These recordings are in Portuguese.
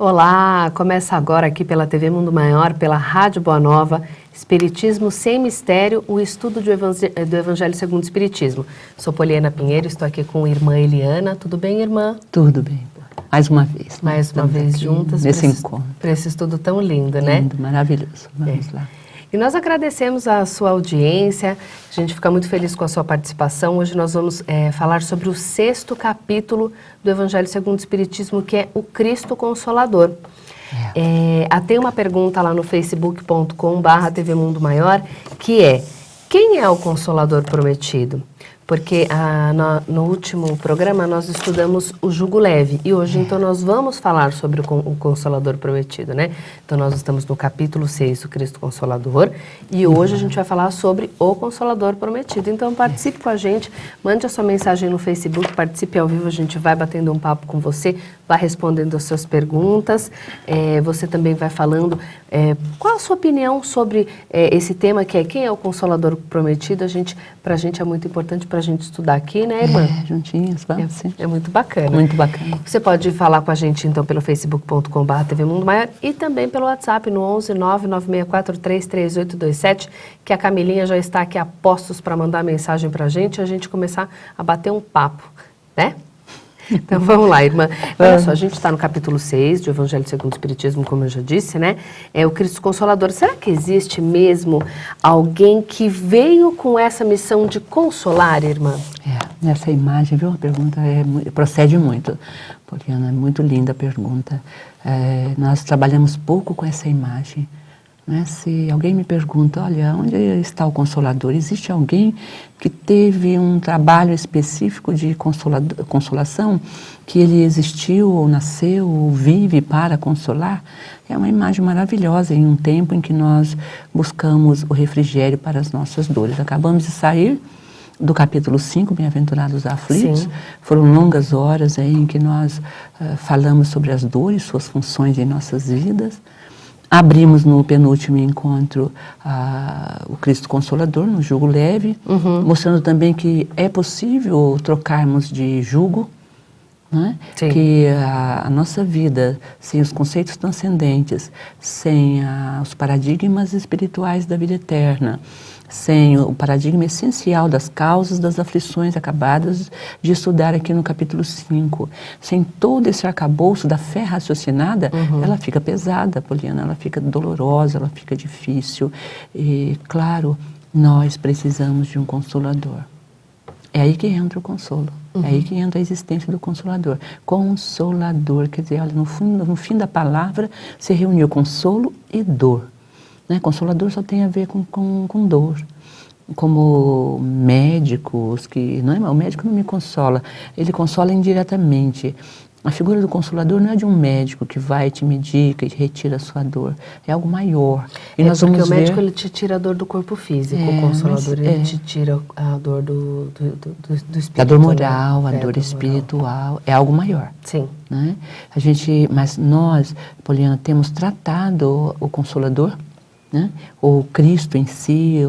Olá, começa agora aqui pela TV Mundo Maior, pela Rádio Boa Nova, Espiritismo Sem Mistério, o estudo do Evangelho segundo o Espiritismo. Sou Poliana Pinheiro, estou aqui com a irmã Eliana. Tudo bem, irmã? Tudo bem. Mais uma vez. Mais uma vez juntas. Nesse encontro. Para esse estudo tão lindo, né? Lindo, maravilhoso. Vamos lá. E nós agradecemos a sua audiência, a gente fica muito feliz com a sua participação. Hoje nós vamos falar sobre o 6º capítulo do Evangelho segundo o Espiritismo, que é o Cristo Consolador. Tem uma pergunta lá no facebook.com/TV Mundo Maior, que é: quem é o Consolador prometido? Porque no último programa nós estudamos o jugo leve e hoje então nós vamos falar sobre o Consolador prometido, né? Então nós estamos no capítulo 6 do Cristo Consolador e hoje a gente vai falar sobre o Consolador prometido. Então participe com a gente, mande a sua mensagem no Facebook, participe ao vivo, a gente vai batendo um papo com você, vai respondendo as suas perguntas, você também vai falando qual a sua opinião sobre esse tema que é quem é o Consolador prometido. Pra gente é muito importante para a gente estudar aqui, né, irmã? Juntinhos, vamos sim. É muito bacana. Muito bacana. Você pode falar com a gente, então, pelo facebook.com/TV Mundo Maior e também pelo WhatsApp no 11 99643 3827, que a Camilinha já está aqui a postos para mandar mensagem para a gente começar a bater um papo, né? Então vamos lá, irmã. Olha só, a gente está no capítulo 6 do Evangelho segundo o Espiritismo, como eu já disse, né? É o Cristo Consolador. Será que existe mesmo alguém que veio com essa missão de consolar, irmã? Nessa imagem, viu? A pergunta procede muito. Poliana, é muito linda a pergunta. Nós trabalhamos pouco com essa imagem. Né? Se alguém me pergunta, olha, onde está o Consolador? Existe alguém que teve um trabalho específico de consolação, que ele existiu, ou nasceu, ou vive para consolar? É uma imagem maravilhosa em um tempo em que nós buscamos o refrigério para as nossas dores. Acabamos de sair do capítulo 5, Bem-aventurados aflitos. Sim. Foram longas horas aí em que nós falamos sobre as dores, suas funções em nossas vidas. Abrimos no penúltimo encontro o Cristo Consolador, no jugo leve, mostrando também que é possível trocarmos de jugo, né? Que a nossa vida, sem os conceitos transcendentes, sem os paradigmas espirituais da vida eterna, sem o paradigma essencial das causas das aflições acabadas de estudar aqui no capítulo 5, sem todo esse arcabouço da fé raciocinada, ela fica pesada, Poliana, ela fica dolorosa, ela fica difícil. E, claro, nós precisamos de um Consolador. É aí que entra o consolo. É aí que entra a existência do Consolador. Consolador, quer dizer, olha, no fim da palavra se reuniu consolo e dor. Né? Consolador só tem a ver com dor. Como médicos, o médico não me consola, ele consola indiretamente. A figura do Consolador não é de um médico que vai, te medica e retira a sua dor. É algo maior. E nós vamos porque o médico ele te tira a dor do corpo físico, o Consolador ele te tira a dor do espírito. A dor moral, né? A dor espiritual. Moral. É algo maior. Sim. Né? Mas nós, Poliana, temos tratado o Consolador, né? O Cristo em si,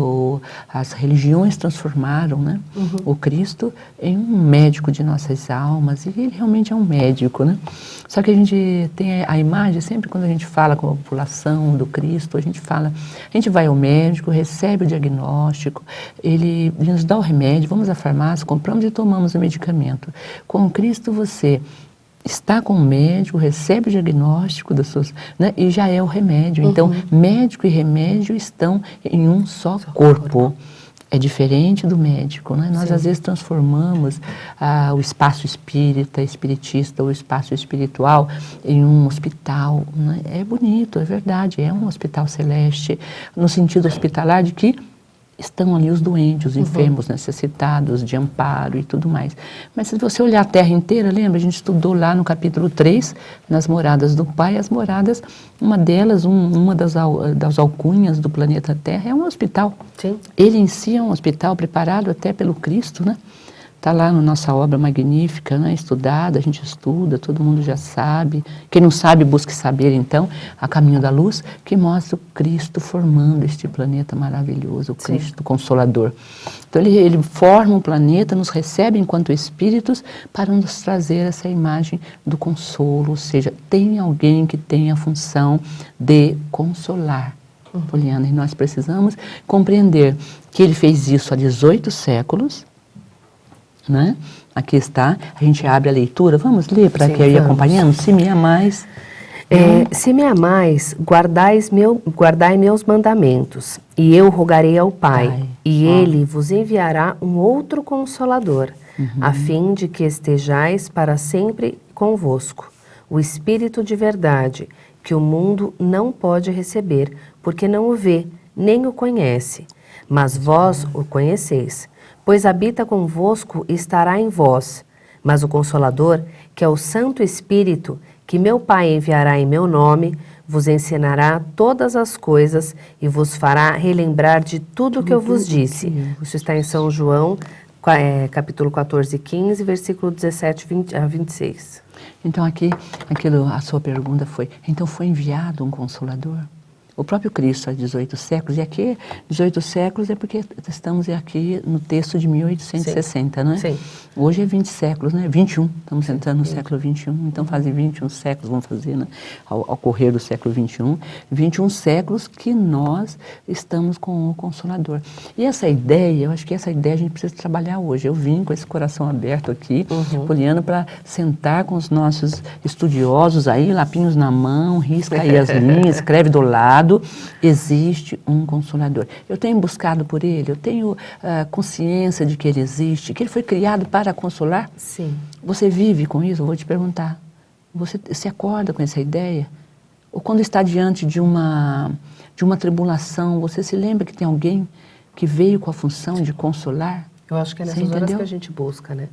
as religiões transformaram, né? O Cristo em um médico de nossas almas, e ele realmente é um médico, né? Só que a gente tem a imagem, sempre quando a gente fala com a população do Cristo, a gente vai ao médico, recebe o diagnóstico, ele nos dá o remédio, vamos à farmácia, compramos e tomamos o medicamento. Com o Cristo você está com o médico, recebe o diagnóstico das suas, né, e já é o remédio. Então, médico e remédio estão em um só corpo. É diferente do médico, né? Nós, às vezes, transformamos o espaço espiritista, o espaço espiritual em um hospital. Né? É bonito, é verdade, é um hospital celeste, no sentido hospitalar de que estão ali os doentes, os enfermos, necessitados de amparo e tudo mais. Mas se você olhar a Terra inteira, lembra? A gente estudou lá no capítulo 3, nas moradas do Pai, as moradas, uma delas, uma das alcunhas do planeta Terra é um hospital. Sim. Ele em si é um hospital preparado até pelo Cristo, né? Está lá na nossa obra magnífica, né? Estudada, a gente estuda, todo mundo já sabe. Quem não sabe, busque saber, então, A Caminho da Luz, que mostra o Cristo formando este planeta maravilhoso, o Cristo Consolador. Então, ele forma um planeta, nos recebe enquanto espíritos para nos trazer essa imagem do consolo, ou seja, tem alguém que tem a função de consolar. Poliana, e nós precisamos compreender que ele fez isso há 18 séculos, né? Aqui está, a gente abre a leitura, vamos ler para que eu ia acompanhando? Se me amais... Se me amais, guardai meus mandamentos, e eu rogarei ao Pai, e Ele vos enviará um outro Consolador, a fim de que estejais para sempre convosco, o Espírito de verdade, que o mundo não pode receber, porque não o vê, nem o conhece. Mas vós o conheceis, pois habita convosco e estará em vós. Mas o Consolador, que é o Santo Espírito, que meu Pai enviará em meu nome, vos ensinará todas as coisas e vos fará relembrar de tudo o que eu vos disse. Isso está em São João, capítulo 14, 15, versículo 17 a 26. Então aqui, a sua pergunta foi, então foi enviado um Consolador? O próprio Cristo há 18 séculos, e aqui 18 séculos é porque estamos aqui no texto de 1860, não é? Sim. Hoje é 20 séculos, né? 21, estamos entrando no século 21, então fazem 21 séculos, vamos fazer, né? Ao correr do século 21, 21 séculos que nós estamos com o Consolador. E essa ideia, eu acho que essa ideia a gente precisa trabalhar hoje. Eu vim com esse coração aberto aqui, Poliana, para sentar com os nossos estudiosos aí, lapinhos na mão, risca aí as linhas, escreve do lado. Existe um Consolador. Eu tenho buscado por ele, eu tenho consciência de que ele existe, que ele foi criado para consolar. Sim. Você vive com isso? Eu vou te perguntar. Você se acorda com essa ideia? Ou quando está diante de uma tribulação, você se lembra que tem alguém que veio com a função de consolar? Eu acho que é nessas horas que a gente busca, né?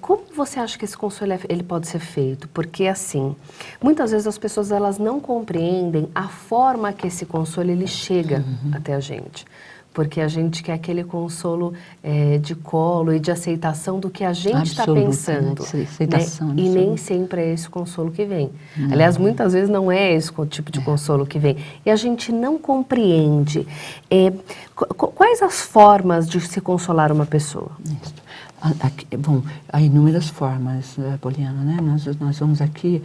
Como você acha que esse consolo ele pode ser feito? Porque, assim, muitas vezes as pessoas elas não compreendem a forma que esse consolo ele chega até a gente. Porque a gente quer aquele consolo de colo e de aceitação do que a gente está pensando. Né? Aceitação, né? E nem sempre é esse consolo que vem. Aliás, muitas vezes não é esse o tipo de consolo que vem. E a gente não compreende. Quais as formas de se consolar uma pessoa? Isso. Bom, há inúmeras formas, Poliana, né? Nós vamos aqui,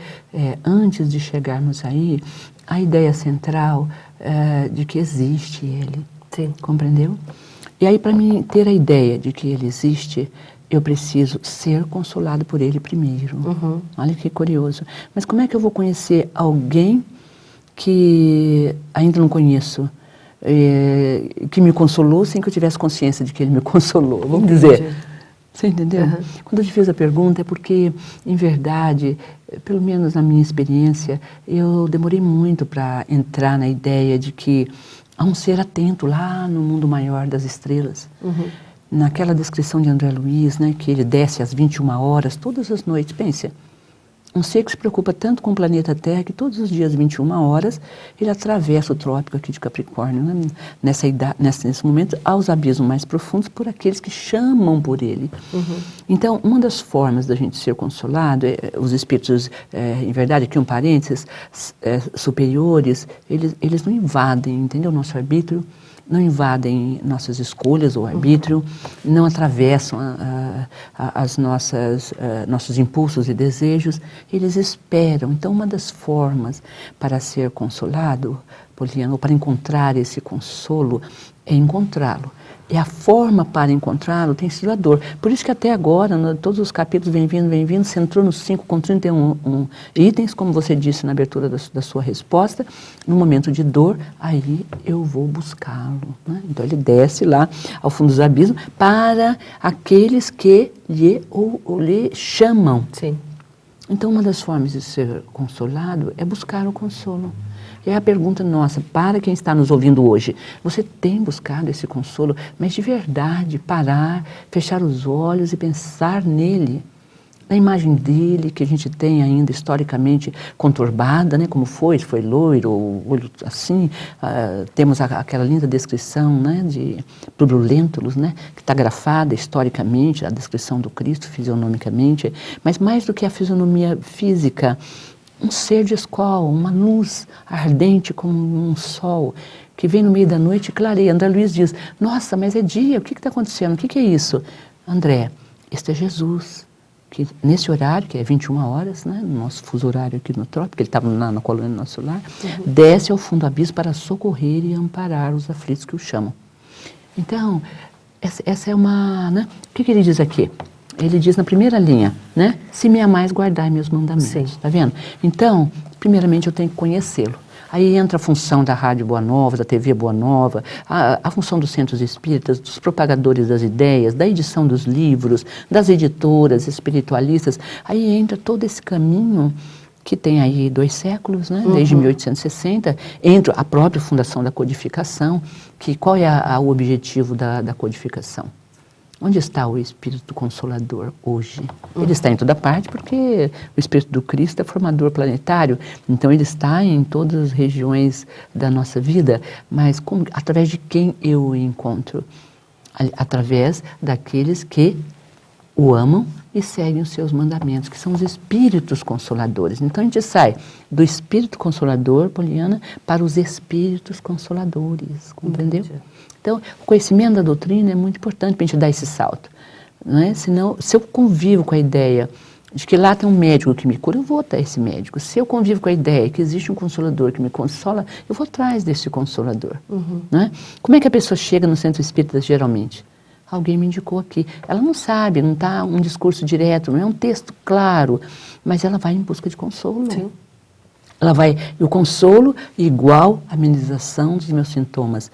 antes de chegarmos aí, a ideia central de que existe ele. Sim. Compreendeu? E aí, para mim ter a ideia de que ele existe, eu preciso ser consolado por ele primeiro. Olha que curioso. Mas como é que eu vou conhecer alguém que ainda não conheço, que me consolou sem que eu tivesse consciência de que ele me consolou? Vamos dizer. Você entendeu? Quando eu te fiz a pergunta é porque, em verdade, pelo menos na minha experiência, eu demorei muito para entrar na ideia de que há um ser atento lá no mundo maior das estrelas. Naquela descrição de André Luiz, né, que ele desce às 21 horas, todas as noites, pense, um ser que se preocupa tanto com o planeta Terra que todos os dias, 21 horas, ele atravessa o trópico aqui de Capricórnio, né, nesse momento, aos abismos mais profundos por aqueles que chamam por ele. Então, uma das formas da gente ser consolado, os espíritos, em verdade, aqui um parênteses, superiores, eles não invadem, entendeu, o nosso arbítrio, não invadem nossas escolhas ou arbítrio, não atravessam nossos impulsos e desejos, eles esperam. Então, uma das formas para ser consolado, Poliana, ou para encontrar esse consolo, é encontrá-lo. E a forma para encontrá-lo tem sido a dor. Por isso que até agora, todos os capítulos vem vindo, você entrou nos 5 com 31 itens, como você disse na abertura da sua resposta, no momento de dor, aí eu vou buscá-lo. Né? Então ele desce lá ao fundo dos abismos para aqueles que lhe chamam. Sim. Então uma das formas de ser consolado é buscar o consolo. E é a pergunta nossa, para quem está nos ouvindo hoje, você tem buscado esse consolo, mas de verdade, parar, fechar os olhos e pensar nele, na imagem dele, que a gente tem ainda historicamente conturbada, né? Como foi, se foi loiro, olho assim, temos aquela linda descrição, né? De Lentulus, né? Que está grafada historicamente, a descrição do Cristo fisionomicamente, mas mais do que a fisionomia física, um ser de escola, uma luz ardente como um sol, que vem no meio da noite e clareia. André Luiz diz, nossa, mas é dia, o que está acontecendo? O que é isso? André, este é Jesus, que nesse horário, que é 21 horas, né, no nosso fuso horário aqui no trópico, ele estava na colônia do nosso lar, desce ao fundo do abismo para socorrer e amparar os aflitos que o chamam. Então, essa é uma... Né? O que ele diz aqui? Ele diz na primeira linha, né? Se me amais, guardai meus mandamentos. Está vendo? Então, primeiramente eu tenho que conhecê-lo. Aí entra a função da Rádio Boa Nova, da TV Boa Nova, a função dos centros espíritas, dos propagadores das ideias, da edição dos livros, das editoras espiritualistas. Aí entra todo esse caminho que tem aí 2 séculos, né? Desde 1860, entra a própria fundação da codificação, que qual é o objetivo da codificação? Onde está o Espírito Consolador hoje? Ele está em toda parte porque o Espírito do Cristo é formador planetário. Então ele está em todas as regiões da nossa vida. Mas através de quem eu o encontro? Através daqueles que o amam e seguem os seus mandamentos, que são os Espíritos Consoladores. Então a gente sai do Espírito Consolador, Poliana, para os Espíritos Consoladores. Compreendeu? Então, o conhecimento da doutrina é muito importante para a gente dar esse salto. Não é? Senão, se eu convivo com a ideia de que lá tem um médico que me cura, eu vou até esse médico. Se eu convivo com a ideia que existe um consolador que me consola, eu vou atrás desse consolador. Não é? Como é que a pessoa chega no centro espírita, geralmente? Alguém me indicou aqui. Ela não sabe, não está um discurso direto, não é um texto claro, mas ela vai em busca de consolo. Sim. Ela vai, e o consolo igual a amenização dos meus sintomas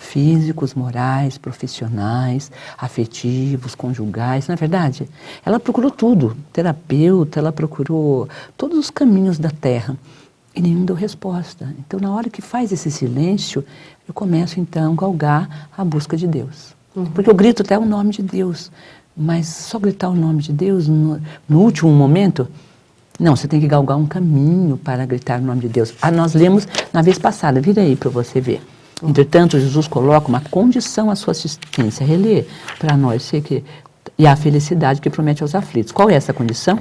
físicos, morais, profissionais, afetivos, conjugais, não é verdade? Ela procurou tudo, terapeuta, ela procurou todos os caminhos da terra e nenhum deu resposta. Então, na hora que faz esse silêncio, eu começo então a galgar a busca de Deus. Porque eu grito até o nome de Deus, mas só gritar o nome de Deus no último momento, não, você tem que galgar um caminho para gritar o nome de Deus. Nós lemos na vez passada, vira aí para você ver. Entretanto, Jesus coloca uma condição à sua assistência. Relê para nós, e a felicidade que promete aos aflitos. Qual é essa condição?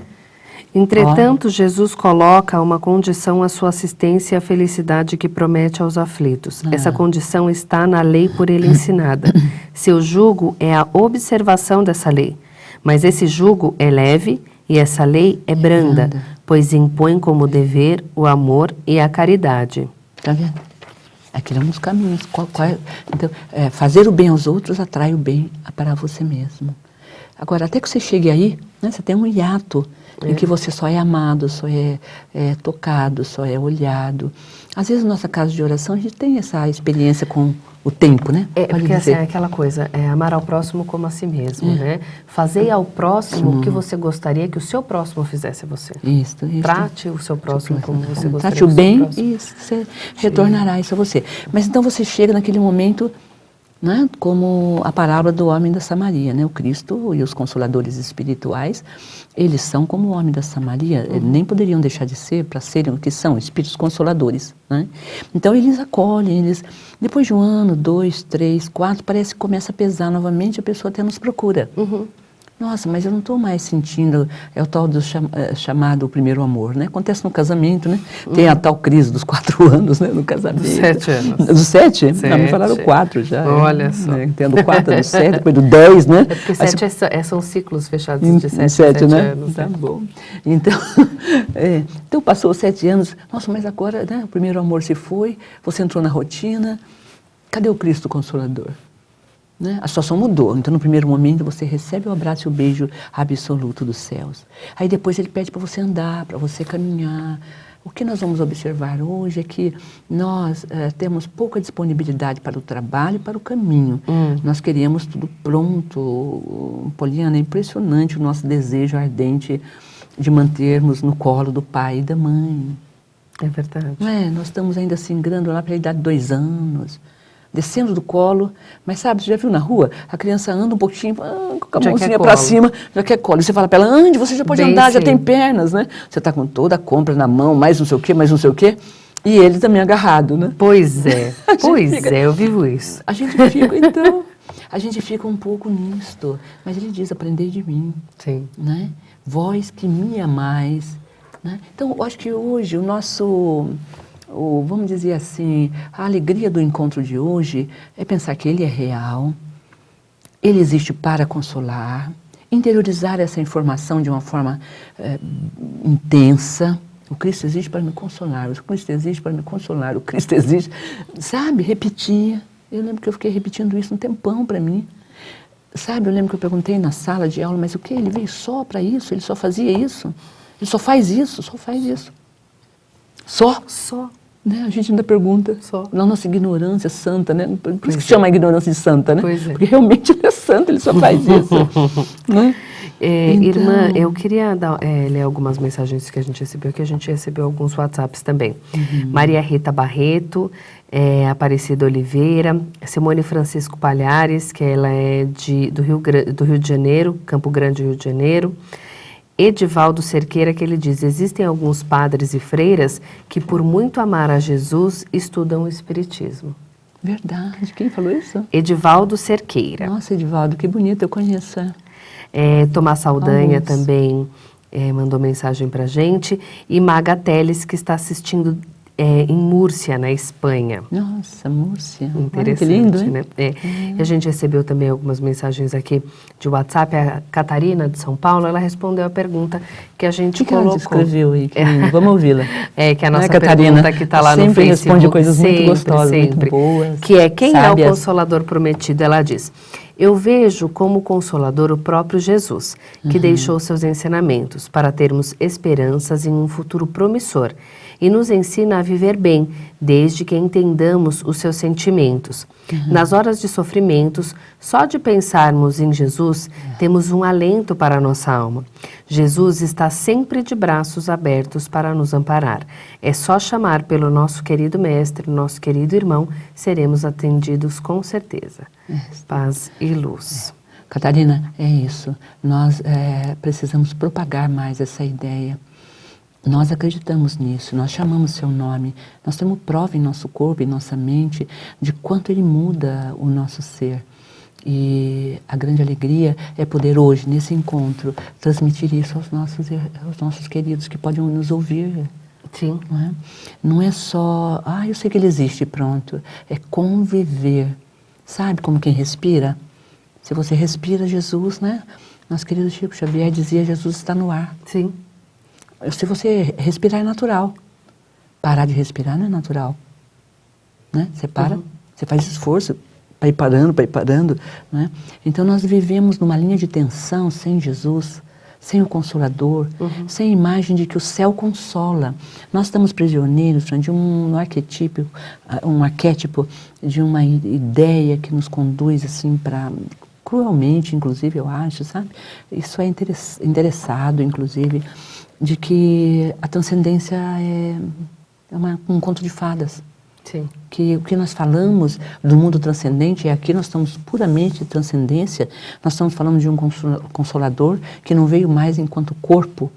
Entretanto, Jesus coloca uma condição à sua assistência e a felicidade que promete aos aflitos. Essa condição está na lei por ele ensinada. Seu jugo é a observação dessa lei. Mas esse jugo é leve e essa lei é branda, pois impõe como dever o amor e a caridade. Está vendo? Aquele é um dos caminhos. Então, fazer o bem aos outros atrai o bem para você mesmo. Agora, até que você chegue aí, né, você tem um hiato em que você só é amado, só é tocado, só é olhado. Às vezes, na nossa casa de oração, a gente tem essa experiência com o tempo, né? Porque assim, é aquela coisa, amar ao próximo como a si mesmo, né? Fazer ao próximo o que você gostaria que o seu próximo fizesse a você. Isso. Trate o seu próximo como você gostaria. Trate o bem e você retornará isso a você. Mas então você chega naquele momento, né, como a parábola do homem da Samaria, né? O Cristo e os consoladores espirituais, eles são como o homem da Samaria, nem poderiam deixar de ser, para serem o que são, espíritos consoladores, né? Então eles acolhem, depois de 1 ano, 2, 3, 4, parece que começa a pesar novamente, a pessoa até nos procura. Nossa, mas eu não estou mais sentindo, é o tal do chamado primeiro amor, né? Acontece no casamento, né? Tem a tal crise dos 4 anos, né? No casamento. Dos 7 anos. Dos 7? Não, me falaram 4 já. Olha só. Né? Tem do 4, do 7, depois do 10, né? É porque 7 são ciclos fechados de 7 né? anos. Tá bom. Então, então passou os 7 anos, nossa, mas agora, né? O primeiro amor se foi, você entrou na rotina, cadê o Cristo Consolador? Né? A situação mudou, então no primeiro momento você recebe o abraço e o beijo absoluto dos céus. Aí depois ele pede para você andar, para você caminhar. O que nós vamos observar hoje é que nós temos pouca disponibilidade para o trabalho e para o caminho. Nós queríamos tudo pronto. Poliana, é impressionante o nosso desejo ardente de mantermos no colo do pai e da mãe. É verdade. Não é? Nós estamos ainda se ingrando lá para a idade de 2 anos. descendo do colo, mas sabe, você já viu na rua? A criança anda um pouquinho, com a Já mãozinha quer para colo. cima, já quer colo. E você fala para ela, ande, você já pode Bem andar, já sei. tem pernas, né? Você está com toda a compra na mão, mais não sei o quê, mais não sei o quê. E ele também agarrado, né? Pois é, fica- eu vivo isso. A gente fica, então, a gente fica um pouco nisto. Mas ele diz, aprendei de mim, Sim. né? Vós que me amais, né? Então, eu acho que hoje o nosso, vamos dizer assim, a alegria do encontro de hoje é pensar que ele é real, ele existe para consolar, interiorizar essa informação de uma forma intensa. O Cristo existe para me consolar, o Cristo existe para me consolar, o Cristo existe, sabe, repetia. Eu lembro que eu fiquei repetindo isso um tempão para mim. Sabe, eu lembro que eu perguntei na sala de aula, mas o que? Ele veio só para isso? Ele só fazia isso? Ele só faz isso? Só faz isso. Só? Só. Né? A gente ainda pergunta. Só. Na nossa ignorância santa, né? Por isso Pois que é. chama a ignorância de santa, né? Pois é. Porque realmente ele é santo, ele só faz isso. Né? Então- Irmã, eu queria ler algumas mensagens que a gente recebeu, que a gente recebeu alguns WhatsApps também. Maria Rita Barreto, Aparecida Oliveira, Simone Francisco Palhares, que ela é do Rio de Janeiro, Campo Grande, Rio de Janeiro. Edivaldo Cerqueira, que ele diz, existem alguns padres e freiras que por muito amar a Jesus estudam o Espiritismo. Verdade. Quem falou isso? Edivaldo Cerqueira. Nossa, Edivaldo, que bonito, eu conheço. Tomás Saldanha Alguns. também mandou mensagem pra gente. E Maga Teles, que está assistindo em Múrcia, na Espanha. Nossa, Múrcia. Olha Interessante, que lindo, hein? né? E a gente recebeu também algumas mensagens aqui de WhatsApp. A Catarina, de São Paulo, ela respondeu a pergunta que a gente O que ela colocou. escreveu aí? Que lindo. Vamos ouvi-la. Que a nossa Né, Catarina? pergunta que está lá no Sempre Facebook. responde coisas muito Sempre, gostosas, sempre. muito boas, Que é, quem é o sábias. Consolador prometido? Ela diz, eu vejo como Consolador o próprio Jesus, que deixou seus ensinamentos para termos esperanças em um futuro promissor e nos ensina a viver bem, desde que entendamos os seus sentimentos. Nas horas de sofrimentos, só de pensarmos em Jesus, temos um alento para a nossa alma. Jesus está sempre de braços abertos para nos amparar. É só chamar pelo nosso querido mestre, nosso querido irmão, seremos atendidos com certeza. Paz e luz. Catarina, é isso. Nós precisamos propagar mais essa ideia. Nós acreditamos nisso, nós chamamos seu nome, nós temos prova em nosso corpo, em nossa mente, de quanto ele muda o nosso ser. E a grande alegria é poder hoje, nesse encontro, transmitir isso aos nossos queridos que podem nos ouvir. Sim. Não é só, eu sei que ele existe, pronto. É conviver. Sabe como quem respira? Se você respira Jesus, né? Nosso querido Chico Xavier dizia, Jesus está no ar. Sim. Se você respirar é natural. Parar de respirar não é natural. Né? Você para, você faz esforço para ir parando. Né? Então nós vivemos numa linha de tensão sem Jesus, sem o Consolador, sem a imagem de que o céu consola. Nós estamos prisioneiros de um arquétipo de uma ideia que nos conduz assim para... cruelmente, inclusive, eu acho, sabe? Isso é interessado, inclusive, de que a transcendência é um conto de fadas. Sim. Que o que nós falamos do mundo transcendente, aqui nós estamos puramente de transcendência, nós estamos falando de um consolador que não veio mais enquanto corpo,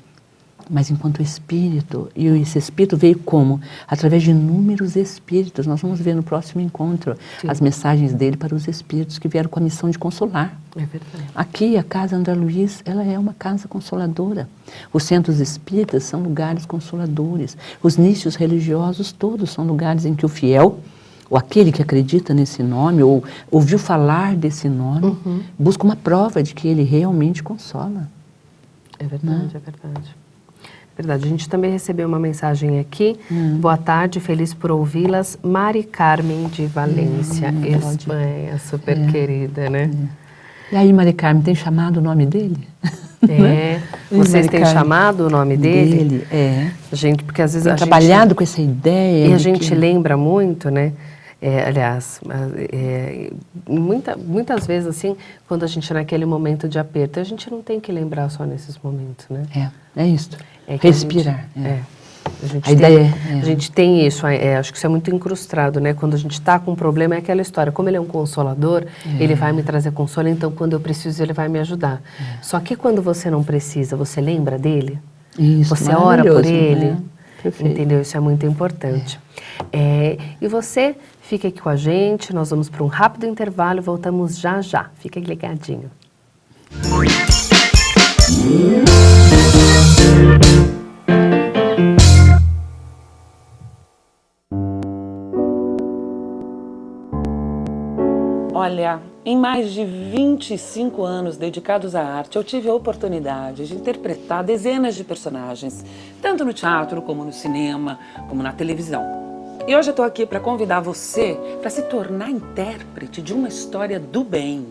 mas enquanto espírito. E esse espírito veio como? Através de inúmeros espíritos. Nós vamos ver no próximo encontro as mensagens dele para os espíritos que vieram com a missão de consolar. É verdade. Aqui, a Casa André Luiz, ela é uma casa consoladora. Os centros espíritas são lugares consoladores. Os nichos religiosos todos são lugares em que o fiel, ou aquele que acredita nesse nome, ou ouviu falar desse nome, busca uma prova de que ele realmente consola. É verdade, é verdade. Verdade. A gente também recebeu uma mensagem aqui. Boa tarde, feliz por ouvi-las. Mari Carmen de Valência, Espanha, super querida, né? E aí, Mari Carmen, tem chamado o nome dele? Vocês têm chamado o nome dele? Gente, porque às vezes tem trabalhado com essa ideia. E a gente lembra muito, né? Aliás, muitas vezes, assim, quando a gente naquele momento de aperto, a gente não tem que lembrar só nesses momentos, né? É isso. Que respirar. A ideia A gente tem isso, acho que isso é muito incrustado, né? Quando a gente está com um problema, é aquela história. Como ele é um consolador, ele vai me trazer consolo, então quando eu preciso, ele vai me ajudar. Só que quando você não precisa, você lembra dele? Isso, você ora por ele? Né? Entendeu? Isso é muito importante. E você fica aqui com a gente, nós vamos para um rápido intervalo e voltamos já já. Fica ligadinho. Olha, em mais de 25 anos dedicados à arte, eu tive a oportunidade de interpretar dezenas de personagens, tanto no teatro, como no cinema, como na televisão. E hoje eu estou aqui para convidar você para se tornar intérprete de uma história do bem.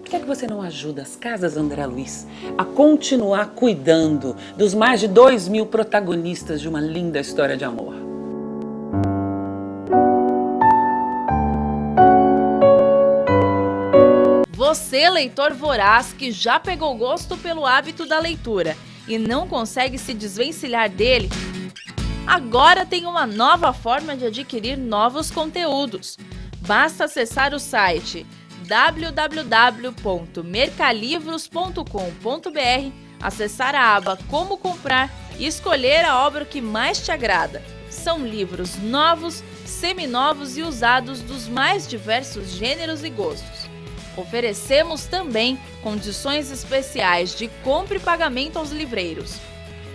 Por que você não ajuda as Casas André Luiz a continuar cuidando dos mais de 2.000 protagonistas de uma linda história de amor? Você, leitor voraz, que já pegou gosto pelo hábito da leitura e não consegue se desvencilhar dele, agora tem uma nova forma de adquirir novos conteúdos. Basta acessar o site www.mercalivros.com.br, acessar a aba Como Comprar e escolher a obra que mais te agrada. São livros novos, seminovos e usados dos mais diversos gêneros e gostos. Oferecemos também condições especiais de compra e pagamento aos livreiros.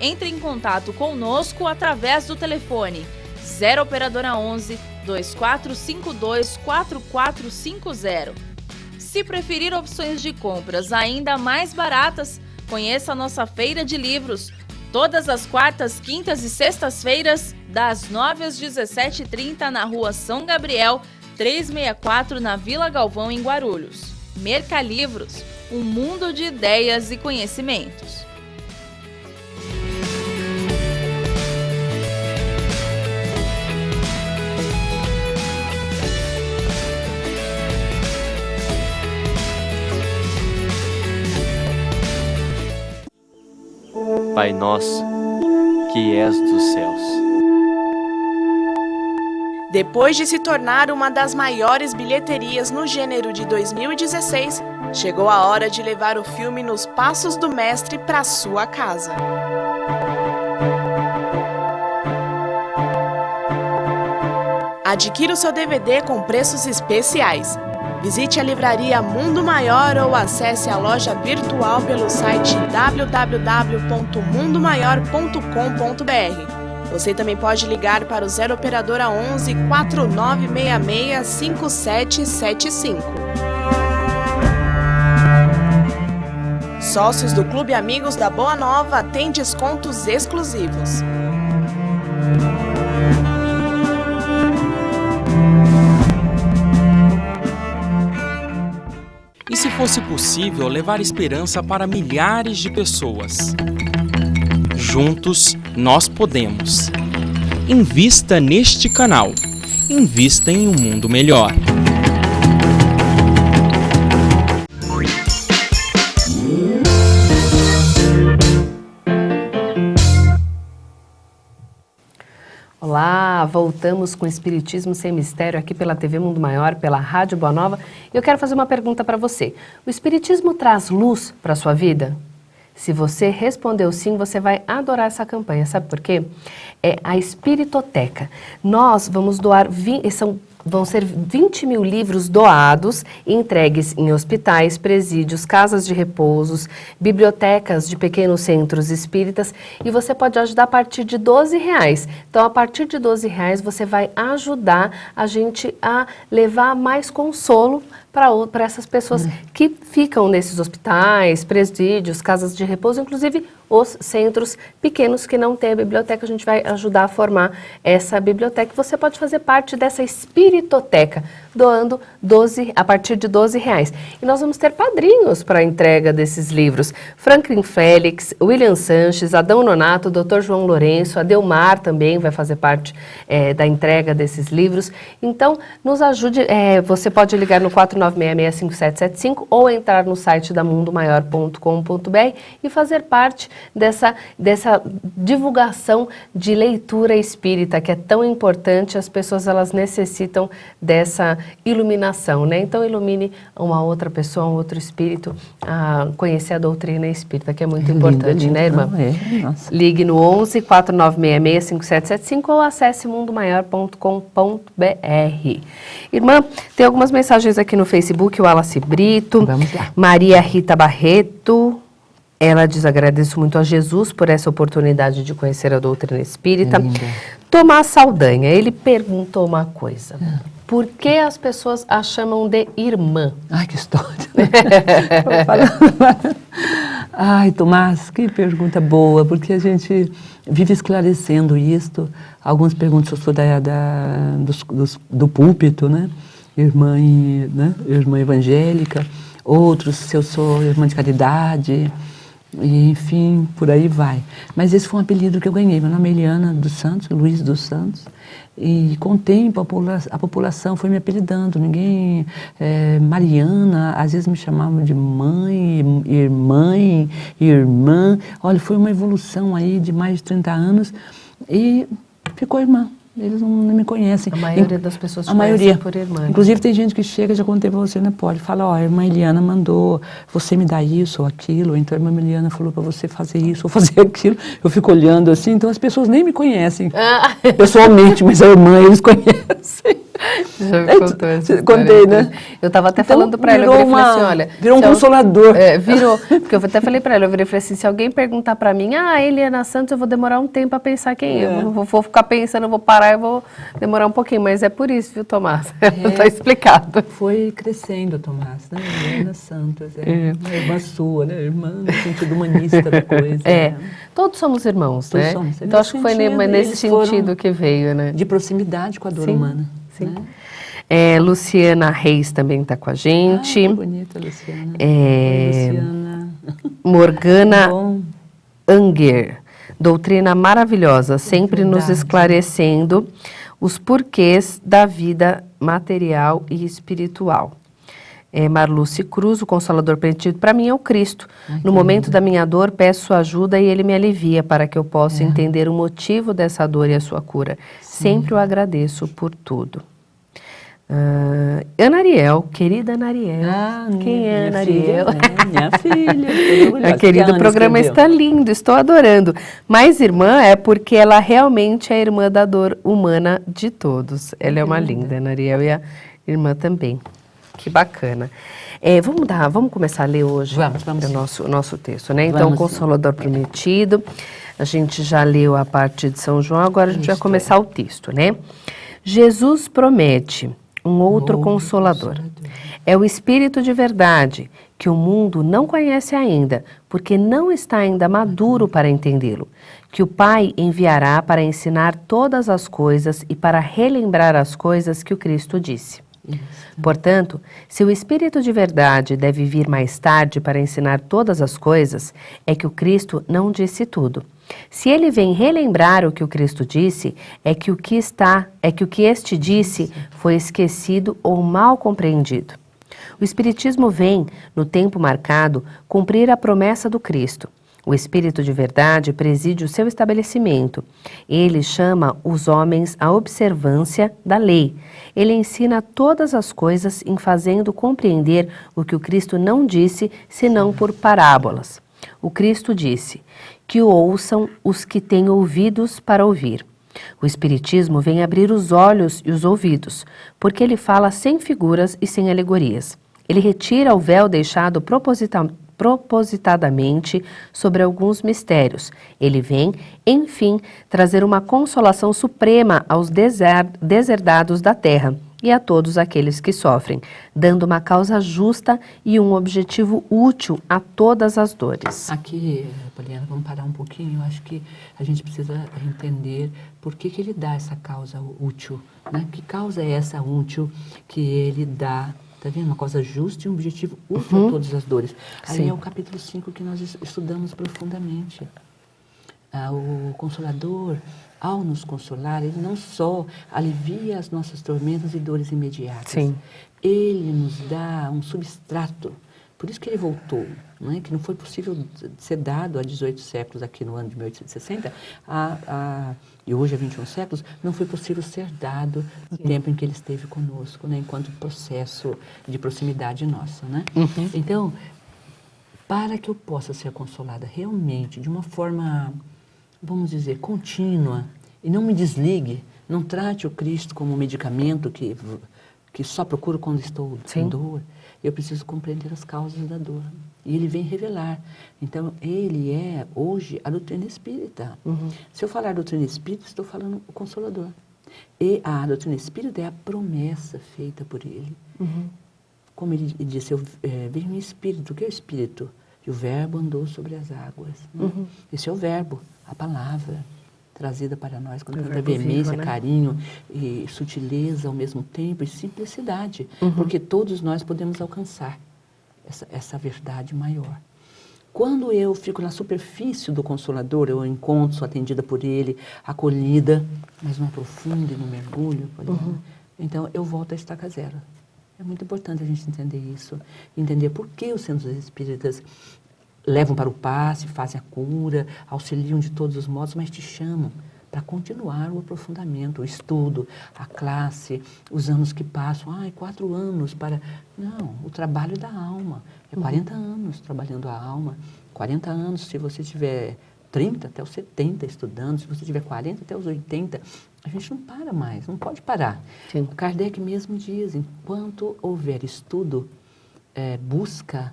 Entre em contato conosco através do telefone 0 operadora 11 2452 4450. Se preferir opções de compras ainda mais baratas, conheça a nossa feira de livros, todas as quartas, quintas e sextas-feiras, das 9 às 17h30 na Rua São Gabriel, 364 na Vila Galvão, em Guarulhos. Mercalivros, um mundo de ideias e conhecimentos. Pai nosso, que és dos céus. Depois de se tornar uma das maiores bilheterias no gênero de 2016, chegou a hora de levar o filme Nos Passos do Mestre para sua casa. Adquira o seu DVD com preços especiais. Visite a livraria Mundo Maior ou acesse a loja virtual pelo site www.mundomaior.com.br. Você também pode ligar para o 0 operadora 11 4966 5775. Sócios do Clube Amigos da Boa Nova têm descontos exclusivos. E se fosse possível levar esperança para milhares de pessoas? Juntos, nós podemos. Invista neste canal. Invista em um mundo melhor. Olá, voltamos com Espiritismo Sem Mistério aqui pela TV Mundo Maior, pela Rádio Boa Nova. E eu quero fazer uma pergunta para você. O Espiritismo traz luz para a sua vida? Se você respondeu sim, você vai adorar essa campanha. Sabe por quê? É a Espiritoteca. Nós vamos doar, vão ser 20 mil livros doados e entregues em hospitais, presídios, casas de repousos, bibliotecas de pequenos centros espíritas, e você pode ajudar a partir de R$12. Então, a partir de R$12, você vai ajudar a gente a levar mais consolo para essas pessoas que ficam nesses hospitais, presídios, casas de repouso, inclusive os centros pequenos que não têm a biblioteca. A gente vai ajudar a formar essa biblioteca. Você pode fazer parte dessa Espiritoteca. doando a partir de R$12. E nós vamos ter padrinhos para a entrega desses livros. Franklin Félix, William Sanches, Adão Nonato, Dr. João Lourenço, a Delmar também vai fazer parte da entrega desses livros. Então, nos ajude, você pode ligar no 4966-5775 ou entrar no site da mundomaior.com.br e fazer parte dessa divulgação de leitura espírita, que é tão importante. As pessoas, elas necessitam dessa iluminação, né? Então, ilumine uma outra pessoa, um outro espírito, a conhecer a doutrina espírita, que é muito importante, né, irmã? Nossa. Ligue no 11 4966 5775 ou acesse mundomaior.com.br. Irmã, tem algumas mensagens aqui no Facebook, o Wallace Brito, Vamos lá. Maria Rita Barreto. Ela diz: agradeço muito a Jesus por essa oportunidade de conhecer a doutrina espírita. Tomás Saldanha, ele perguntou uma coisa. Por que as pessoas a chamam de irmã? Ai, que história. Ai, Tomás, que pergunta boa, porque a gente vive esclarecendo isto. Alguns perguntam se eu sou do púlpito, né? Irmã evangélica. Outros se eu sou irmã de caridade. E, enfim, por aí vai. Mas esse foi um apelido que eu ganhei. Meu nome é Eliana dos Santos, Luiz dos Santos. E com o tempo a população foi me apelidando. Ninguém... Mariana, às vezes me chamavam de mãe, irmã. Olha, foi uma evolução aí de mais de 30 anos e ficou irmã. Eles não me conhecem. A maioria das pessoas te a maioria por irmã. Inclusive tem gente que chega, já contei pra você, né, pode, fala, ó, a irmã Eliana mandou você me dar isso ou aquilo, então a irmã Eliana falou pra você fazer isso ou fazer aquilo. Eu fico olhando assim, então as pessoas nem me conhecem pessoalmente, mas a irmã eles conhecem. Já me contou essa história. Contei, né? Eu estava até Então, falando para ela, eu falei assim, olha... Virou um consolador. Virou, porque eu até falei para ela, eu falei assim, se alguém perguntar para mim, Eliana Santos, eu vou demorar um tempo a pensar quem é. Eu vou ficar pensando, eu vou parar, eu vou demorar um pouquinho, mas é por isso, viu, Tomás? Está explicado. Foi crescendo, Tomás, né? Eliana Santos, uma irmã sua, né? Irmã no sentido humanista da coisa. Né? Todos somos irmãos, Todos né? somos. Então acho que foi nesse sentido que veio, né? De proximidade com a dor humana. Sim. Né? Luciana Reis também está com a gente. Que bonita, Luciana. Luciana. Morgana Anger. Doutrina maravilhosa, sempre nos esclarecendo os porquês da vida material e espiritual. Marluce Cruz, o Consolador prometido para mim é o Cristo. No momento da minha dor, peço sua ajuda e ele me alivia para que eu possa entender o motivo dessa dor e a sua cura. Sempre o agradeço por tudo. Ana Ariel, querida Ana Ariel. Quem é Ana Ariel? Minha filha. Querido, o programa está lindo, estou adorando. Mas irmã é porque ela realmente é a irmã da dor humana de todos. Ela é uma linda, Ana Ariel, e a irmã também. Que bacana. Vamos começar a ler hoje o nosso texto, né? Então, o Consolador Prometido, a gente já leu a parte de São João, agora a gente vai começar o texto, né? Jesus promete um outro Consolador. É o Espírito de verdade, que o mundo não conhece ainda, porque não está ainda maduro para entendê-lo, que o Pai enviará para ensinar todas as coisas e para relembrar as coisas que o Cristo disse. Portanto, se o Espírito de verdade deve vir mais tarde para ensinar todas as coisas, é que o Cristo não disse tudo. Se ele vem relembrar o que o Cristo disse, é que o que este disse foi esquecido ou mal compreendido. O Espiritismo vem, no tempo marcado, cumprir a promessa do Cristo. O Espírito de verdade preside o seu estabelecimento. Ele chama os homens à observância da lei. Ele ensina todas as coisas em fazendo compreender o que o Cristo não disse, senão por parábolas. O Cristo disse: que o ouçam os que têm ouvidos para ouvir. O Espiritismo vem abrir os olhos e os ouvidos, porque ele fala sem figuras e sem alegorias. Ele retira o véu deixado propositadamente sobre alguns mistérios. Ele vem, enfim, trazer uma consolação suprema aos deserdados da terra, e a todos aqueles que sofrem, dando uma causa justa e um objetivo útil a todas as dores. Aqui, Poliana, vamos parar um pouquinho. Eu acho que a gente precisa entender por que ele dá essa causa útil, né? Que causa é essa útil que ele dá? Está vendo? Uma causa justa e um objetivo útil a todas as dores. Aí é o capítulo 5 que nós estudamos profundamente. O Consolador, ao nos consolar, ele não só alivia as nossas tormentas e dores imediatas. Sim. Ele nos dá um substrato. Por isso que ele voltou, não é? Que não foi possível ser dado há 18 séculos, aqui no ano de 1860, e hoje há 21 séculos, não foi possível ser dado no tempo em que ele esteve conosco, né? Enquanto processo de proximidade nossa. Né? Então, para que eu possa ser consolada realmente, de uma forma, vamos dizer, contínua, e não me desligue, não trate o Cristo como um medicamento que só procuro quando estou em dor, eu preciso compreender as causas da dor. E ele vem revelar. Então, ele é, hoje, a doutrina espírita. Se eu falar doutrina espírita, estou falando o Consolador. E a doutrina espírita é a promessa feita por ele. Como ele disse, veio em espírito. O que é o espírito? E o verbo andou sobre as águas. Né? Esse é o verbo, a palavra trazida para nós com tanta veemência, né? Carinho e sutileza ao mesmo tempo e simplicidade, porque todos nós podemos alcançar essa verdade maior. Quando eu fico na superfície do Consolador, eu encontro, sou atendida por ele, acolhida, mas não aprofundo e não mergulho, então eu volto à estaca zero. É muito importante a gente entender isso, entender por que os centros espíritas levam para o passe, fazem a cura, auxiliam de todos os modos, mas te chamam para continuar o aprofundamento, o estudo, a classe, os anos que passam. 4 anos para... Não, o trabalho da alma. É 40 anos trabalhando a alma. 40 anos, se você tiver 30 até os 70 estudando, se você tiver 40 até os 80, a gente não para mais, não pode parar. Sim. Kardec mesmo diz, enquanto houver estudo, busca,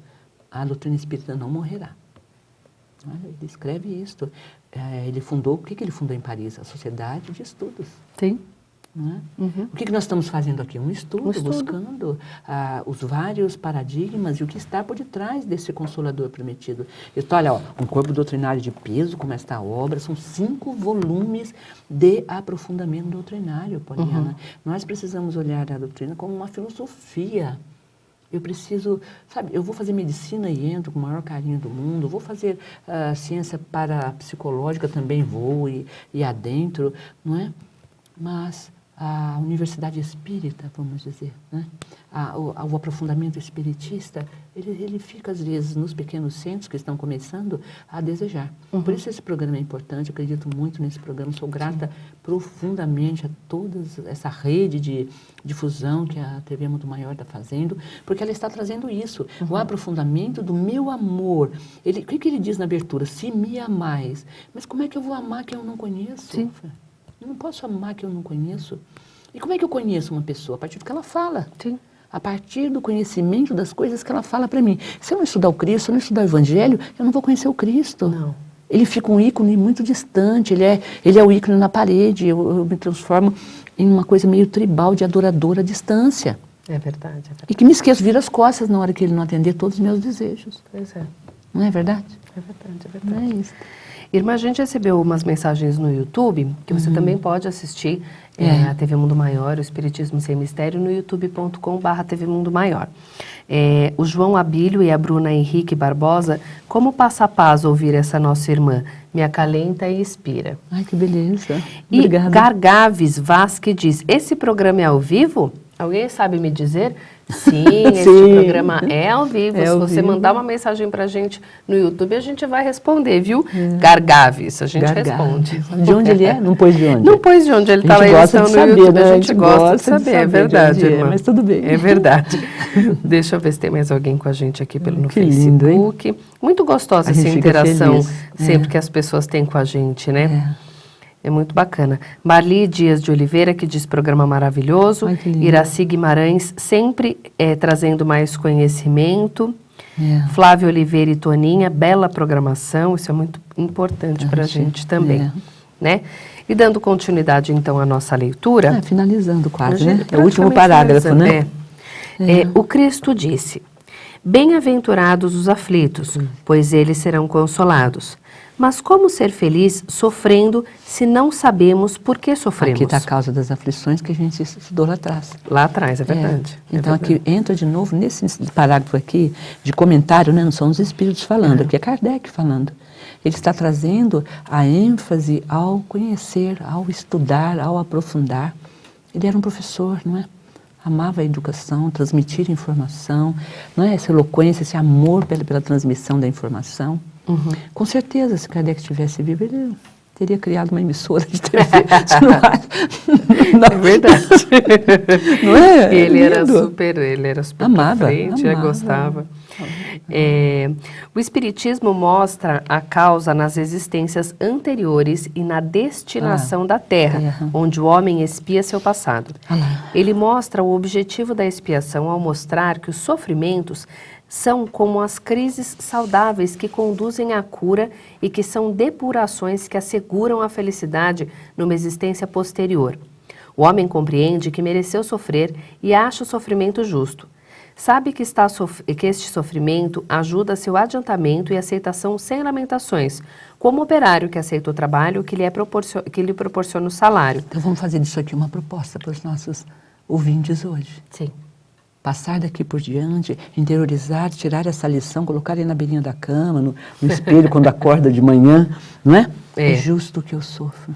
a doutrina espírita não morrerá. Ele escreve isto. Ele fundou, o que ele fundou em Paris? A Sociedade de Estudos. Sim. Não é? O que nós estamos fazendo aqui? Um estudo. Buscando os vários paradigmas e o que está por detrás desse Consolador prometido. Olha, um corpo doutrinário de peso, como esta obra, são 5 volumes de aprofundamento doutrinário, Poliana. Nós precisamos olhar a doutrina como uma filosofia. Eu preciso, eu vou fazer medicina e entro com o maior carinho do mundo, vou fazer ciência parapsicológica, também vou e adentro, não é? Mas a universidade espírita, vamos dizer, né? O aprofundamento espiritista, ele fica, às vezes, nos pequenos centros que estão começando a desejar. Por isso esse programa é importante, eu acredito muito nesse programa, sou grata profundamente a toda essa rede de difusão que a TV Mundo Maior está fazendo, porque ela está trazendo isso, o aprofundamento do meu amor. O que ele diz na abertura? Se me amais. Mas como é que eu vou amar quem eu não conheço? Sim. Eu não posso amar quem eu não conheço. E como é que eu conheço uma pessoa? A partir do que ela fala. Sim. A partir do conhecimento das coisas que ela fala para mim. Se eu não estudar o Cristo, se eu não estudar o Evangelho, eu não vou conhecer o Cristo. Não. Ele fica um ícone muito distante, ele é o ícone na parede, eu me transformo em uma coisa meio tribal, de adorador à distância. É verdade. E que me esqueço, vira as costas na hora que ele não atender todos os meus desejos. Pois é. Não é verdade? É verdade, é verdade. Não é isso. Irmã, a gente recebeu umas mensagens no YouTube, que você também pode assistir a TV Mundo Maior, o Espiritismo Sem Mistério, no youtube.com/TV Mundo Maior. O João Abílio e a Bruna Henrique Barbosa, como passa a paz ouvir essa nossa irmã? Me acalenta e inspira. Ai, que beleza. E Obrigada. Gargaves Vasque diz, esse programa é ao vivo? Alguém sabe me dizer? Sim, esse programa é ao vivo. Se você mandar uma mensagem pra gente no YouTube, a gente vai responder, viu? Gargaves, a gente responde. De onde ele é? Não pôs de onde? Não pôs de onde ele está lá, eles estão no YouTube, né? a gente gosta de saber, é verdade, irmã. Mas tudo bem. É verdade. Deixa eu ver se tem mais alguém com a gente aqui no que lindo, Facebook. Muito gostosa essa interação sempre que as pessoas têm com a gente, né? É muito bacana. Marli Dias de Oliveira, que diz programa maravilhoso. Ai, que lindo. Iraci Guimarães, sempre trazendo mais conhecimento. Flávio Oliveira e Toninha, bela programação. Isso é muito importante para a gente também. Né? E dando continuidade, então, à nossa leitura... finalizando quase, Hoje, né? É o último parágrafo, né? O Cristo disse: bem-aventurados os aflitos, pois eles serão consolados. Mas como ser feliz sofrendo se não sabemos por que sofremos? Aqui está a causa das aflições que a gente estudou lá atrás. Lá atrás, é verdade. Então aqui entra de novo nesse parágrafo aqui de comentário, né? Não são os espíritos falando, aqui é Kardec falando. Ele está trazendo a ênfase ao conhecer, ao estudar, ao aprofundar. Ele era um professor, não é? Amava a educação, transmitir informação, não é? Essa eloquência, esse amor pela transmissão da informação. Com certeza, se Kardec estivesse vivo, ele teria criado uma emissora de TV. Não é verdade. Não é? Ele era super amava, pra frente, gostava. O Espiritismo mostra a causa nas existências anteriores e na destinação da Terra, onde o homem expia seu passado. Ele mostra o objetivo da expiação ao mostrar que os sofrimentos são como as crises saudáveis que conduzem à cura e que são depurações que asseguram a felicidade numa existência posterior. O homem compreende que mereceu sofrer e acha o sofrimento justo. Sabe que este sofrimento ajuda seu adiantamento e aceitação sem lamentações, como o operário que aceita o trabalho que lhe proporciona o salário. Então vamos fazer disso aqui uma proposta para os nossos ouvintes hoje. Sim. Passar daqui por diante, interiorizar, tirar essa lição, colocar aí na beirinha da cama, no espelho quando acorda de manhã, não é? É justo que eu sofro.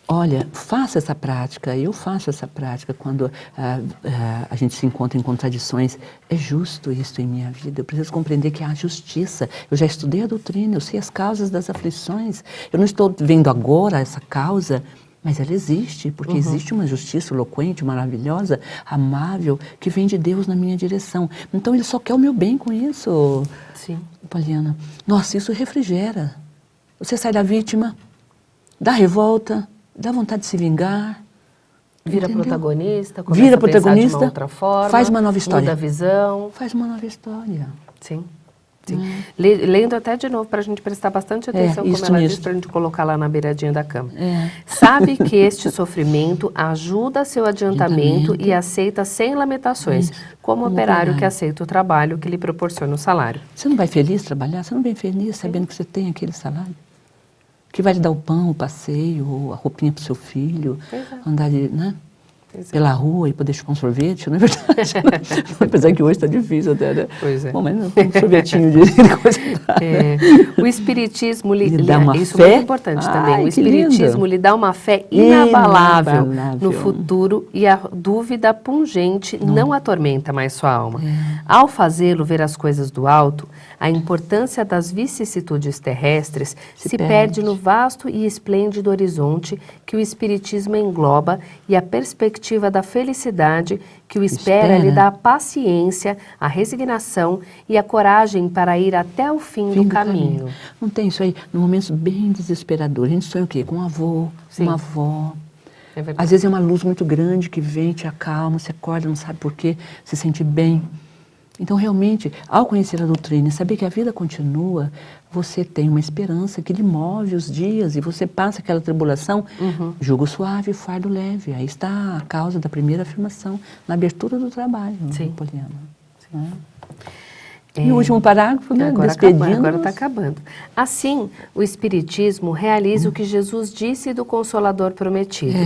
Olha, faça essa prática, eu faço essa prática quando a gente se encontra em contradições. É justo isso em minha vida, eu preciso compreender que há justiça. Eu já estudei a doutrina, eu sei as causas das aflições. Eu não estou vendo agora essa causa, mas ela existe, porque existe uma justiça eloquente, maravilhosa, amável, que vem de Deus na minha direção. Então ele só quer o meu bem com isso, Sim. Poliana. Nossa, isso refrigera. Você sai da vítima, dá revolta, dá vontade de se vingar. Vira entendeu? protagonista, começa Vira a pensar protagonista, de uma outra forma, faz uma nova história. muda a visão. Faz uma nova história. Sim. Sim. Lendo até de novo para a gente prestar bastante atenção, como ela disse, para a gente colocar lá na beiradinha da cama. Sabe que este sofrimento ajuda seu adiantamento e aceita sem lamentações, como operário que aceita o trabalho que lhe proporciona o salário. Você não vai feliz trabalhar? Você não vem feliz sabendo que você tem aquele salário? Que vai lhe dar o pão, o passeio, a roupinha para o seu filho, andar de, né? Pela rua e poder chupar um sorvete, não é verdade? Apesar que hoje está difícil até, né? Pois é. Bom, mas não, um sorvetinho de coisa. O Espiritismo lhe dá uma isso fé. é muito importante também. O Espiritismo lhe dá uma fé inabalável no futuro e a dúvida pungente não atormenta mais sua alma. Ao fazê-lo ver as coisas do alto, a importância das vicissitudes terrestres se perde no vasto e esplêndido horizonte que o Espiritismo engloba e a perspectiva da felicidade que o espera lhe dá a paciência, a resignação e a coragem para ir até o fim do caminho. Não tem isso aí, num momento bem desesperador. A gente sonha o quê? Com um avô, uma avó. É verdade. Às vezes é uma luz muito grande que vem, te acalma, você acorda, não sabe por quê, se sente bem. Então, realmente, ao conhecer a doutrina e saber que a vida continua, você tem uma esperança que lhe move os dias e você passa aquela tribulação, jugo suave, fardo leve. Aí está a causa da primeira afirmação, na abertura do trabalho, Poliana. Né? E o último parágrafo, né? Agora está acabando. Assim, o Espiritismo realiza o que Jesus disse do Consolador prometido.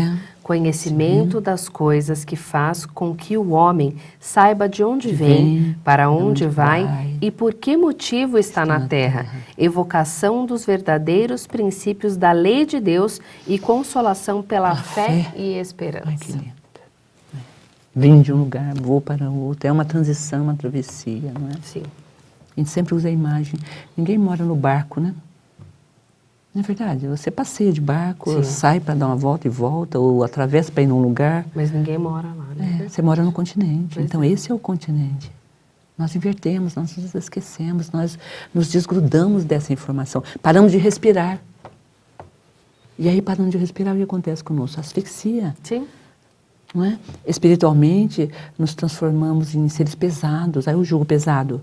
Conhecimento das coisas que faz com que o homem saiba de onde vem, para onde vai e por que motivo está na terra. Evocação dos verdadeiros princípios da lei de Deus e consolação pela fé e esperança. Ai, que lindo. Vim de um lugar, vou para outro. É uma transição, uma travessia, não é? Sim. A gente sempre usa a imagem. Ninguém mora no barco, né? Não é verdade? Você passeia de barco, sai para dar uma volta e volta, ou atravessa para ir num lugar. Mas ninguém mora lá, né? Você mora no continente. Então, esse é o continente. Nós invertemos, nós nos esquecemos, nós nos desgrudamos dessa informação. Paramos de respirar. E aí, parando de respirar, o que acontece conosco? Asfixia. Sim. Não é? Espiritualmente, nos transformamos em seres pesados. Aí o jugo pesado.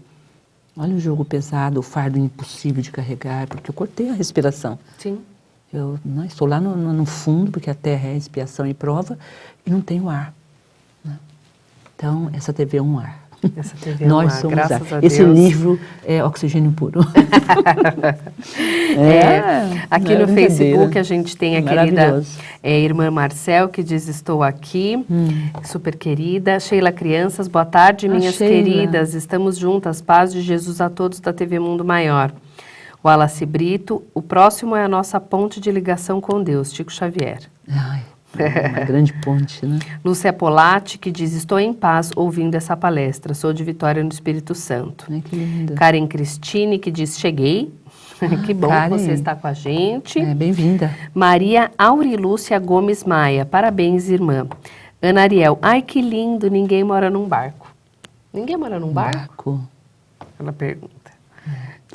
Olha o jugo pesado, o fardo impossível de carregar, porque eu cortei a respiração. Sim. Eu estou lá no fundo, porque a terra é expiação e prova, e não tenho ar. Né? Então, essa TV é um ar. Essa TV é Nós um ar, somos graças ar. a Deus. Esse livro é oxigênio puro. Aqui no Facebook a gente tem a querida irmã Marcel, que diz: estou aqui, super querida. Sheila Crianças, boa tarde, minhas queridas. Estamos juntas, paz de Jesus a todos da TV Mundo Maior. Wallace Brito, o próximo é a nossa ponte de ligação com Deus, Chico Xavier. Ai, uma grande ponte, né? Lúcia Polatti, que diz: estou em paz ouvindo essa palestra, sou de Vitória no Espírito Santo. Ai, que linda. Karen Cristine, que diz: cheguei. Que bom Karen, que você está com a gente. Bem-vinda. Maria Aurilúcia Gomes Maia, parabéns, irmã. Ana Ariel, ai que lindo, ninguém mora num barco. Ninguém mora num barco? Ela pergunta.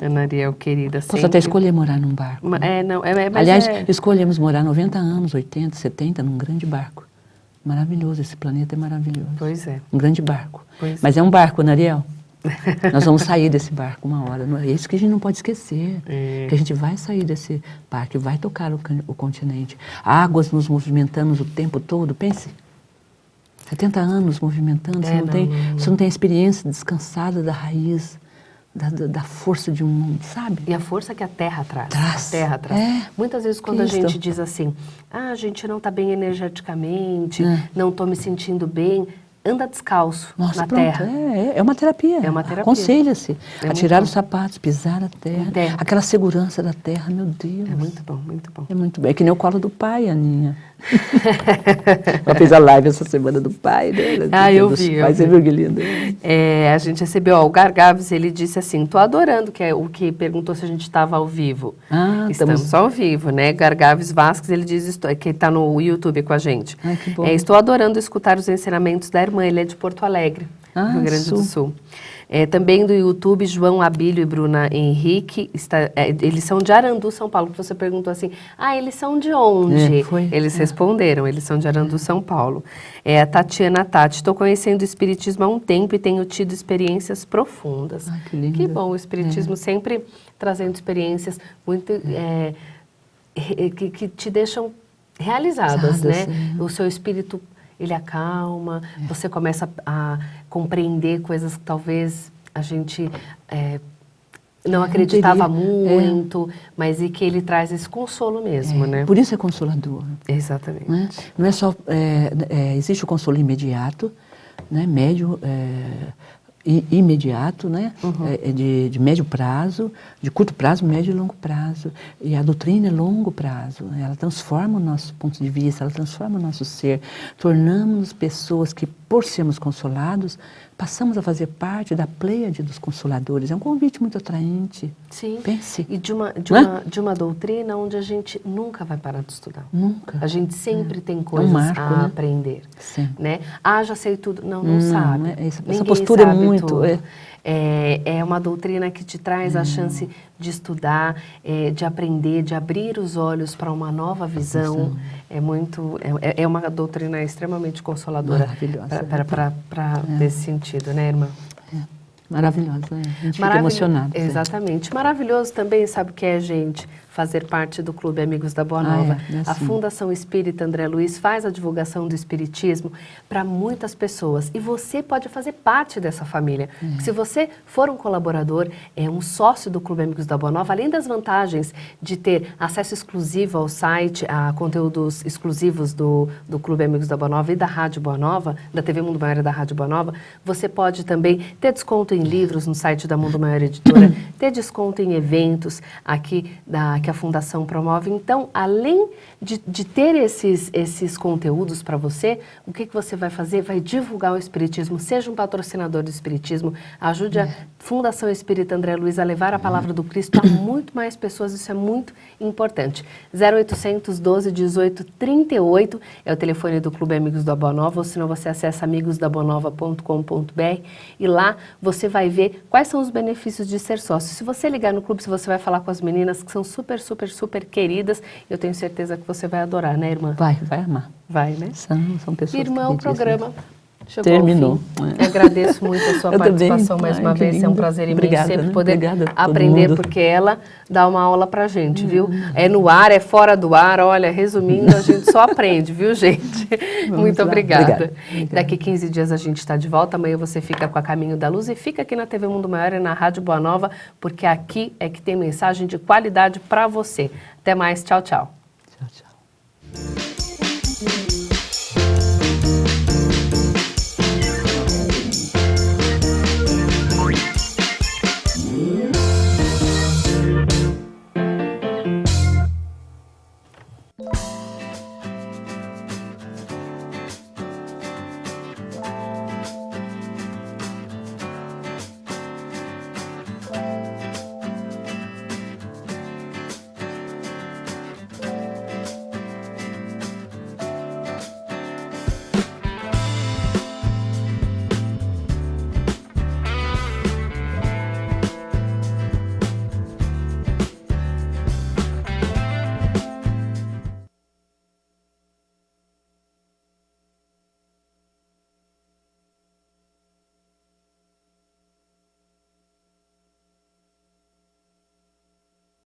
Ana Ariel, querida, sempre... Posso até escolher morar num barco. Mas aliás, escolhemos morar 90 anos, 80, 70, num grande barco. Maravilhoso, esse planeta é maravilhoso. Pois é. Um grande barco. Pois Mas é um barco, Ana Ariel. Nós vamos sair desse barco uma hora. É isso que a gente não pode esquecer. Que a gente vai sair desse barco e vai tocar o continente. Águas nos movimentando o tempo todo. Pense, 70 anos movimentando. Você não tem a experiência descansada da raiz, da força de um mundo, sabe? E a força que a Terra traz. A Terra traz. Muitas vezes quando a gente diz assim, a gente não está bem energeticamente, não estou me sentindo bem, anda descalço na terra. É uma terapia. É uma terapia. Aconselha-se a tirar os sapatos, pisar na terra. Aquela segurança da terra, meu Deus. É muito bom, muito bom. É muito bom. É que nem o colo do pai, Aninha. Ela fez a live essa semana do pai, né? Eu vi. Você viu que lindo. A gente recebeu, o Gargaves, ele disse assim, tô adorando, que é o que perguntou se a gente estava ao vivo. Estamos ao vivo, né? Gargaves Vasques, ele diz que está no YouTube com a gente. Ai, que bom. Estou adorando escutar os ensinamentos da irmã, ele é de Porto Alegre, Rio Grande do Sul. Também do YouTube, João Abílio e Bruna Henrique, eles são de Arandu, São Paulo. Você perguntou assim, eles são de onde? Eles responderam, eles são de Arandu, São Paulo. A Tatiana Tati, estou conhecendo o Espiritismo há um tempo e tenho tido experiências profundas. Que lindo. Que bom, o Espiritismo sempre trazendo experiências muito que te deixam realizadas, né? O seu espírito, ele acalma, você começa a compreender coisas que talvez a gente não acreditava muito, mas e que ele traz esse consolo mesmo, né? Por isso é consolador. Exatamente. Não é só... existe o consolo imediato, né? Médio... imediato, né? De médio prazo, de curto prazo, médio e longo prazo. E a doutrina é longo prazo. Ela transforma o nosso ponto de vista, ela transforma o nosso ser. Tornamos pessoas que, por sermos consolados, passamos a fazer parte da pleiade dos consoladores. É um convite muito atraente. Sim. Pense. E de uma doutrina onde a gente nunca vai parar de estudar. Nunca. A gente sempre tem coisas a aprender. Sim. Né? Já sei tudo. Não sabe. Essa postura é muito... É uma doutrina que te traz a chance de estudar, de aprender, de abrir os olhos para uma nova visão. É uma doutrina extremamente consoladora para nesse sentido, né, irmã? Maravilhosa, a gente fica emocionado. Exatamente. Maravilhoso também, sabe o que é, gente? Fazer parte do Clube Amigos da Boa Nova. A Fundação Espírita André Luiz faz a divulgação do Espiritismo para muitas pessoas. E você pode fazer parte dessa família. Se você for um colaborador, um sócio do Clube Amigos da Boa Nova, além das vantagens de ter acesso exclusivo ao site, a conteúdos exclusivos do Clube Amigos da Boa Nova e da Rádio Boa Nova, da TV Mundo Maior e da Rádio Boa Nova, você pode também ter desconto em livros no site da Mundo Maior Editora, ter desconto em eventos aqui que a Fundação promove. Então, além de ter esses conteúdos para você, o que você vai fazer? Vai divulgar o Espiritismo, seja um patrocinador do Espiritismo, ajude a Fundação Espírita André Luiz a levar a palavra do Cristo a muito mais pessoas, isso é muito importante. 0800 12 18 38 é o telefone do Clube Amigos da Boa Nova, ou senão você acessa amigosdabonova.com.br e lá você vai ver quais são os benefícios de ser sócio. Se você ligar no clube, você vai falar com as meninas que são super queridas, eu tenho certeza que você vai adorar, né, irmã? Vai amar. Vai, né? São pessoas irmã, o programa Chegou terminou. ao fim. Agradeço muito a sua Eu participação também. mais Ai, uma que vez. É um lindo. prazer imenso Obrigada, sempre né? poder Obrigada a todo aprender, mundo. porque ela dá uma aula pra gente, viu? É no ar, é fora do ar. Olha, resumindo, a gente só aprende, viu, gente? Muito lá. obrigada. Obrigada. Daqui 15 dias a gente está de volta. Amanhã você fica com a Caminho da Luz e fica aqui na TV Mundo Maior e na Rádio Boa Nova, porque aqui é que tem mensagem de qualidade para você. Até mais. Tchau, tchau. Tchau, tchau.